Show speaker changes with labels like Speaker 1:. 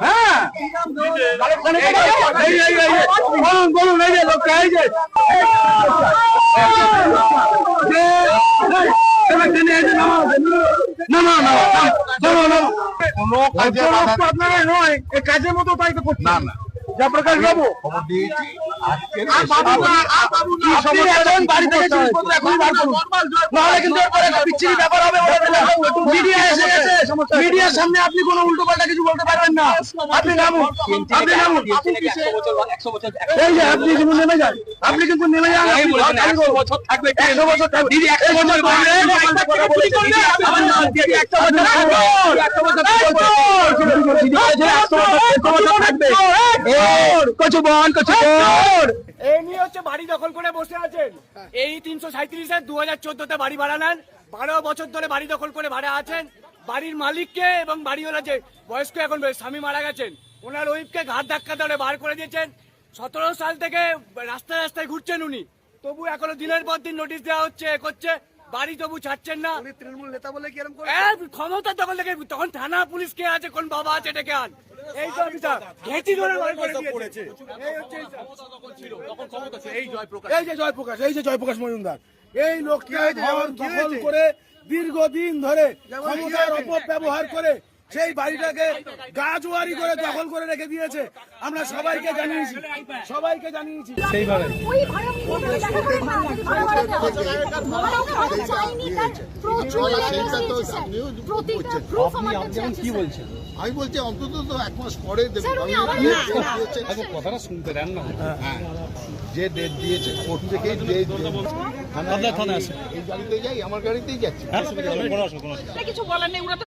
Speaker 1: হ্যাঁ বলুন এই যে লোকটা এই যে আপনারা নয় কাজের মতো তাই তো করছে না জয়প্রকাশ বাবু মিডিয়ার সামনে আপনি কোন উল্টো পাল্টা কিছু বলতে পারবেন না। আপনি নামুন, আপনি নামুন, এই যে আপনি কিন্তু নেমে যান, আপনি কিন্তু নেমে যান। 100 বছর থাকবে, 100 বছর থাকবে, 100 বছর থাকবে।
Speaker 2: এই নিয়ে হচ্ছে বাড়ি দখল করে বসে আছেন। এই 337-এর 2014-তে বাড়ি ভাড়া নেন, 12 বছর ধরে বাড়ি দখল করে ভাড়া আছেন। বাড়ির মালিককে এবং বাড়িওয়ালা যে বয়স্ক এখন স্বামী মারা গেছেন ওনার ওইফকে ঘাট ধাক্কা ধরে বার করে দিয়েছেন। 17 সাল থেকে রাস্তায় রাস্তায় ঘুরছেন উনি, তবু এখনো দিনের পর দিন নোটিশ দেওয়া হচ্ছে, করছে, বাড়ি তবু ছাড়ছেন না। তৃণমূল নেতা বলে কি এরকম ক্ষমতা দখল থেকে তখন থানা পুলিশ কে আছে, কোন বাবা আছে ডেকে আন। এই তো ঘেঁটি ধরে পড়েছে।
Speaker 3: এই যে জয়প্রকাশ মজুমদার, এই লোককে দখল করে দীর্ঘদিন ধরে ক্ষমতার অপব্যবহার করে সেই বাড়িটাকে গাজুয়ারি করে দখল করে রেখে দিয়েছে। আমরা সবাইকে জানিয়েছি।
Speaker 4: কি বলছেন? আমি বলছি অন্তত তো 1 মাস পরে কথাটা শুনতে দেন না। হ্যাঁ, যে ডেট দিয়েছে কোর্ট থেকে ডেট এই গাড়িতেই যাই, আমার গাড়িতেই যাচ্ছি, কিছু বলার নেই।